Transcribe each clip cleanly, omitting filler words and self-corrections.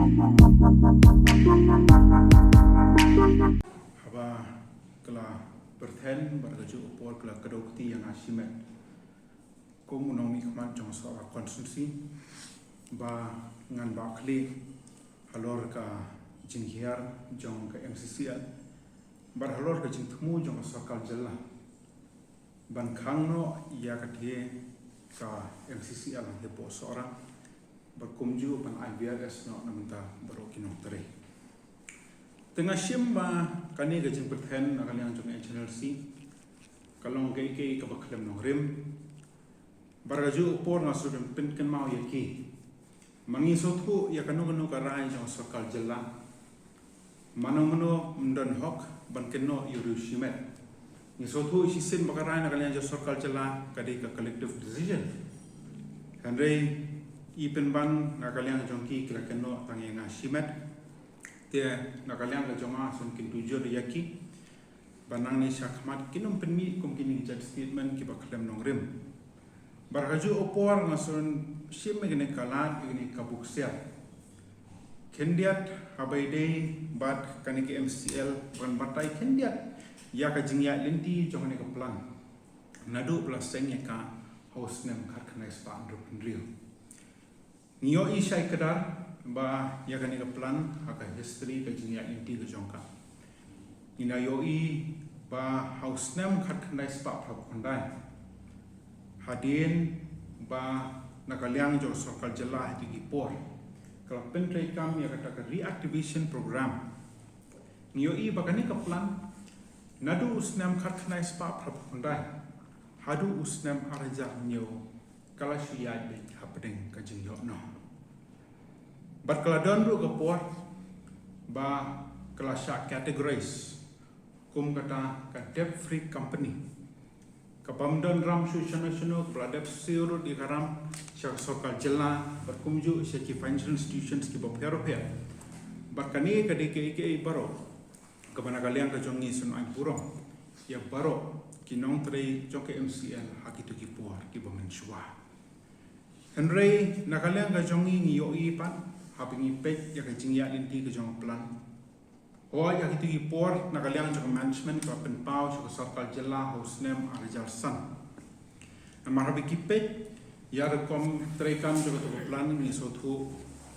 Haba kala berthen berkaju upor kala kedokti yang asimet ko munong ikman jong soal konstitusi ba ngan ba kli halor ka jinghiar jong ka MCCL bar halor ka jingtmu jong sokal jalla ban khangno ya ka thie ka MCCL he po sora berkumju ban IBRS no namta barokinong tere tengah simba kani gajing berthen akal yang jong channel C kalong ke ka baklem no rim baraju upor ngasudem pinken mau yaki mangi sothu ya kanu karai jong sokal jella mano mndon hok ban kenno Yurushimet ni sothu sisin bakarai nakal yang jong sokal jella kadi ka collective decision handai ipen ban nakal yang jong ki kila kenno tangenga shimet dia nakaliang ka jonga sun kin tujuh yaki banang ni syakmat kinum penmi kum kini jad statement ki baklem nong rim barhaju opor ngasun sim gene kalat gene kabuksia kendiat habai dei bat kaniki MCL ban batai kendiat ya ka jingya linti jongane ka plan nadu plus sengya ka host nem khat khanai spa andro pendrio nio isai kedar ba ya kan ka plan haka history ka jinya inti ka jongka ina yoi ba house nam khat khandai spa phap khandai hadin ba nakaliang jo sokal jela hati por kala pentrei kam ya kata ka reactivation program yoi ba kan ka plan nadu usnam khat khandai spa phap khandai hadu usnam araja nyo kala shiyai be happening ka jinyo no but kalau don ru kapor ba kelasya categorize kum kata ka debt free company kapam don ram susana suno ka debt zero di karam syak sokal jela berkumju syaki financial institutions ki bopero ya but kani ka deke baro kabana kalian ka jongi sun ai puro ya baro kinong trei joke MCL hakitu ki por ki bamenswa Henry nakalian ka jongi ni yoi pan habingi pek ya kajing ya linti ke jong plan o ya kitu por nakaliang jong management ka penpau so sarkal jela hosnem arjal san amar habiki pek ya rekom trekam jong to plan ni sothu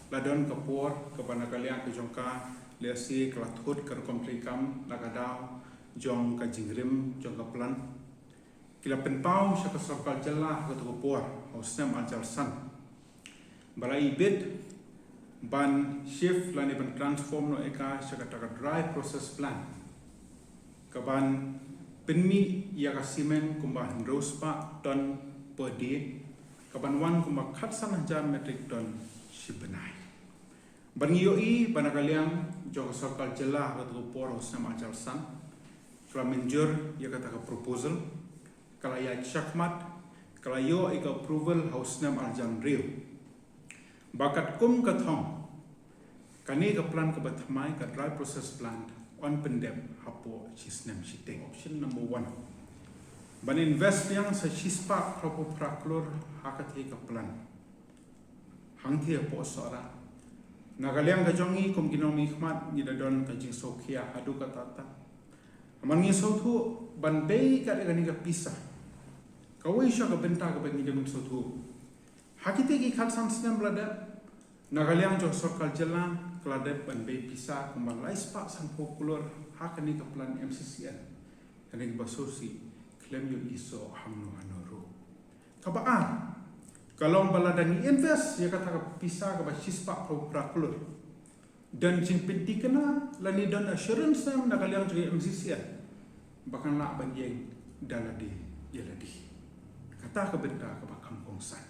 ladon ka por ka banakaliang ke jong ka lesi klathut ka rekom trekam nakadau jong ka jingrim jong ka plan kila penpau so sarkal jela ka to por hosnem arjal san balai bid ban shift lani ban transform no eka sakata dry process plan kaban penmi ya ka simen kumba rospa ton per day kaban wan kumba khatsan jar metric ton shibenai ban yoi banakaliang jo sokal jela ka to por sama jalsan kala menjur ya kata ka proposal kala ya chakmat kala yo eka approval house nam arjan real bakat kum kathong kani ka plan ka bathamai ka dry process plant on pendem hapo chisnem shiteng option number 1 ban invest yang sa chispa propo praklor hakati ka plan hangthi po sora nagaliang ka jongi kum ginom ikhmat ni dadon ka jing sokhia hadu ka tata amangi sothu ban bei ka gani ka pisa kawai sha ka benta ka bangi dem sothu hakite ki khalsan snem blada nagaliang jo sokal jela kladet ban be pisa kumbang lais pak san popular hakani ka plan MCCL kani basosi claim yo iso hamno anoro kabaan kalau baladani invest ya kata ka pisa ka basis pak popular dan jing pinti kena lani dan assurance nam nagaliang jo MCCL bahkan la ban yeng daladi yaladi kata ka benda ka bakam kongsan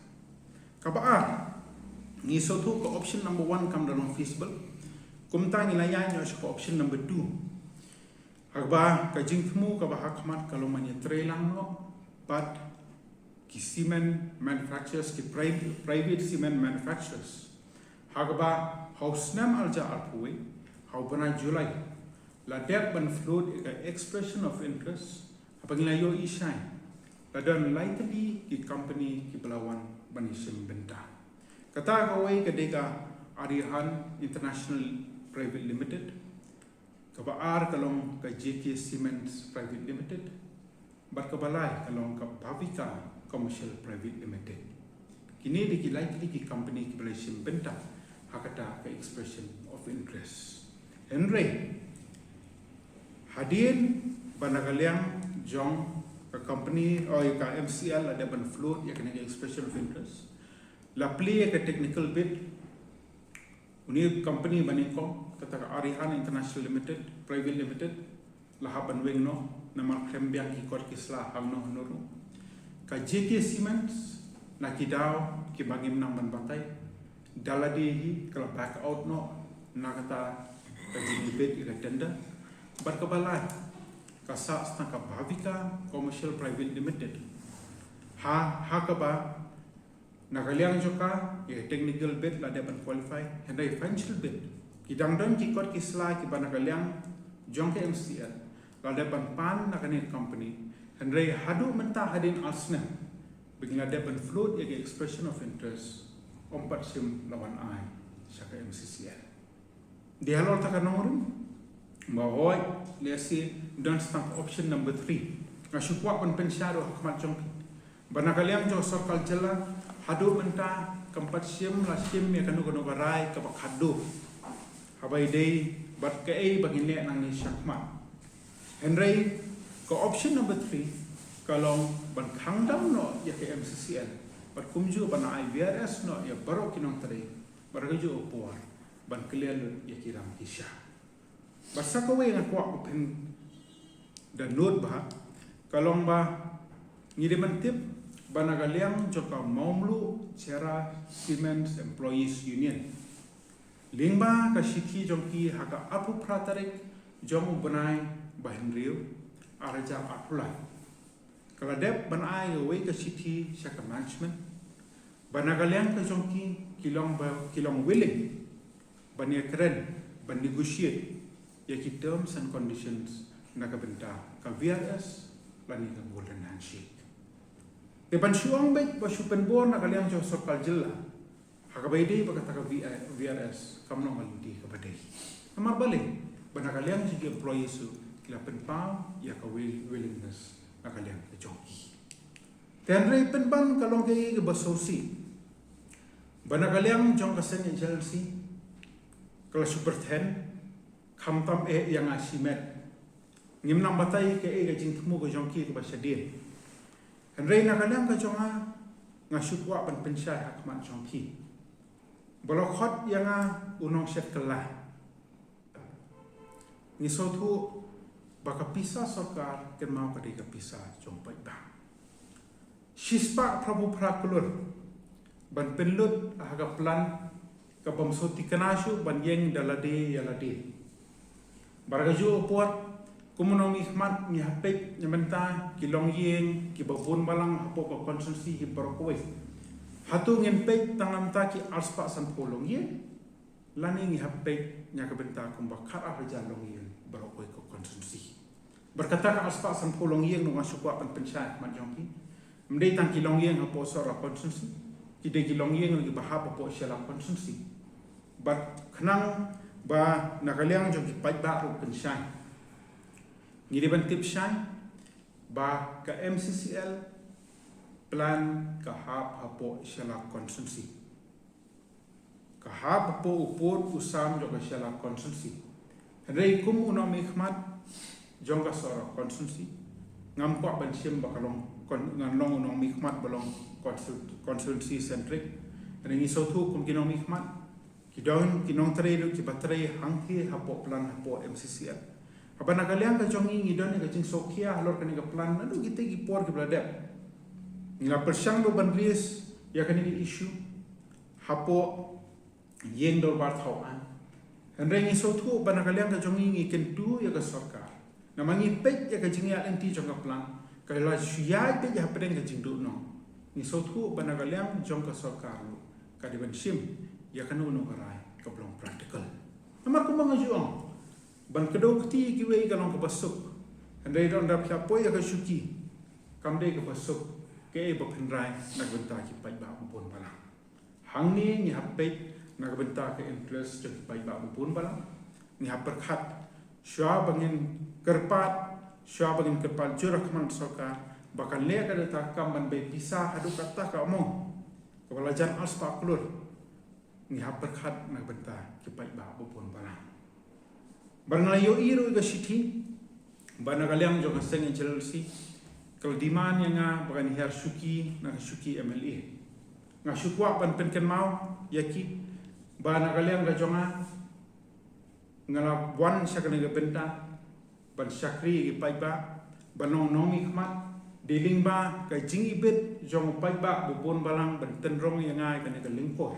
kabaan ni sotu ko option number 1 kam dalam feasible kumta ni layan yo ko option number 2 agba ka jingthmu ka ba hakmat kalau manya trelang no but ki cement manufacturers ki private cement manufacturers agba house nam alja alpui how bana July la debt ban float expression of interest apabila yo isai dan likely ki company ki belawan banisim benta kata kawai kedeka Arihan International Private Limited, kabaar kalong ka JK Cements Private Limited, berkebalai kalong ka Bhavika Commercial Private Limited. Kini dikilai ki company ki balai benta hakata ka expression of interest. Henry Hadin banagaliang jong ka company o ka MCL ada ban float ya kena expression of interest. La play ka technical bid uni company baningko kata ka Arihan International Limited Private Limited lahaban weng no nama krembiang ikot kisla hangno honoro ka JK Cements na kidaw kibagim nang banbatay daladi kala back out no na kata ka jinibet ika tender berkebalai kasa staka Bhavika Commercial Private Limited ha kaba nakaliang joka ya technical bid la dapat qualify hendai financial bid kidang don kikot kisla ki banakaliang jong ke MCL la dapat pan nakani company hendai hadu mentah hadin asna begina dapat float ya expression of interest ompat sim lawan ai saka MCCL di halor takanong bahwa lesi dan stamp option number 3 ngasukwa pun pensyaro hakmat jong banakaliang jo sokal jela hadu mentah keempat sim la sim ya kanu garai ke bak hadu habai dei bat ke bagi nek nang ni syakmat Henry ke option number 3 kalau ban khangdam no ya ke MCCL bat kumju ban IVRS no ya baru kinong tare baraju opor ban clear ya kiram kisah basa ko we ngakwa open dan note bah kalau ba ngiriman tip banagaliang joka maumlu Sierra Cements Employees Union lingba ka shiki jongki haka apu pratarik jong banai bahenriu araja apulai kala dep banai we ka shiki shaka management banagaliang ka jongki kilong willing bania keren ban negotiate yaki terms and conditions nakabenta ka VRS lani ka golden handshake Depan suang baik basu penbor nak kalian jauh sokal jela. Hakabai deh berkata ke VRS kamu nong aludi kepada. Amar balik benar kalian juga employees su kila penpau ya ke willingness nak kalian ke joki. Tenrei penban kalau ke basosi. Benar kalian jong kesen yang jalan si. Kalau super 10 kamtam yang asimet. Ngimnam batai ke gajing temu ke jongki ke basadin. Henry nakaliang ka jonga ngasukwa ban pensyai hakmat jongki. Bolokot yang unong set kelah. Nisotu baka pisah sokar ken mau ka pisah jompai bang. Shispa prabu prakulur ban penlut haga plan ka bamsoti kanasu ban yeng dalade yalade. Baragaju opor kumunong ihmat ni hapek nyamenta kilong yeng ki babun balang hapo ka konsumsi hi barokoi hatu ngin pek tangan ta ki arspa san polong ye lani ni hapek nya ka benta kum bakar raja long yen barokoi ka konsumsi berkata ka arspa san polong yeng no ngasukwa pan pensat mat jongki mdei tang kilong yeng hapo sora konsumsi ki de kilong yeng gi bahap hapo sela konsumsi bat khnang ba nakaliang jongki pai ba ro pensat ngiriban tip syai ba ka MCCL plan ka hap hapo syala konsumsi ka hap hapo upur usam joka syala konsumsi rei kum unam ikhmat jongka sora konsumsi ngampa ban sim bakalong nganlong unam ikhmat balong konsumsi centric rengi sotu kum kinom ikhmat kidon kinong tare ki baterai hangki hapo plan hapo MCCL apa nakaliang ka jongi ngidon ka jing sokia halor kani ka plan nadu kita gi por ki bladep ngila persyang do bandris ya kani ki issue hapo yeng dol bar thawan henrengi sotu banakaliang ka jongi ngi kentu ya ka sarkar namangi pek ya ka jing ya enti jong ka plan ka la syai te ya pedeng ka jing do no ni sotu banakaliang jong ka sarkar ka di ban sim ya kanu no karai ka belum practical amar ko mga juang ban kedau keti kiwe kalong ke basuk andai don dap siapa ya ke syuki kamde ke basuk ke ba penrai nak benta ki pai ba pun bala hang ni hape nagbentak ke interest jadi baik bak bupun bala ni haperkat syua bangin kerpat jurah keman sokar bahkan lek ada takam ban be pisah adu kata ka omong kepala jan aspa klur ni haperkat nagbentak ke baik bak bupun bala barngayo iro ga siti banagaliang jo kaseng jelsi kalau diman yang bagan her suki na suki MLA nga sukwa pan penken mau yaki banagaliang ga jonga ngala wan sakane ga benta ban sakri gi paiba banong nongi khmat deling ba ka jing ibet jong paiba bubon balang ban tenrong yang ngai kane ga lingkor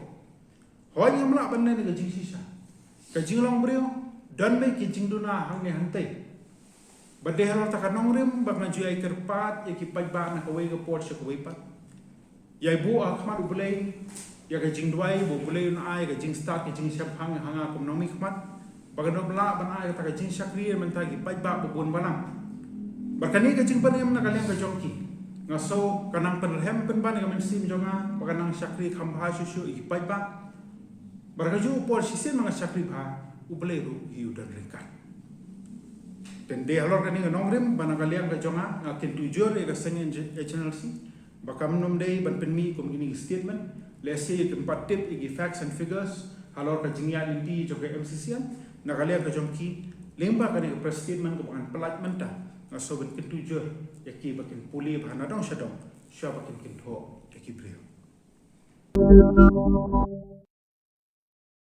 hoy ngamla ban ne ga jing sisa ka jing long brio dan me ki jing duna hang ne hantai badehar ta kanong rim bak na juai kerpat yaki paiba na ka wei ga port sa ka wei pat yai bu a khmat ubulei ya ka jing duai bu bulei na ai ga jing start ki jing syap hang hanga kum nomi khmat bagano bla ban ai ta ka jing sakri man ta gi paiba bubon balang barkani ka jing panem na kaliang ka jongki ngaso kanang penrhem pen ban ga mensim jonga baganang sakri khambha susu gi paiba barkaju por sisen mga sakri bha ubulei ru hiu dan rekat dan de halor kani nong rim ban kaliang ka jonga ngakin tujur ga sengen channel si bakam nom dei ban penmi kom ini statement lese tempat tip igi facts and figures halor ka jingya inti joga MCCN na kalian ka jongki lemba kani ka statement ko ban pelat menta ngaso ban ketujur yaki bakin puli bahana dong syadong sya bakin kinto yaki brio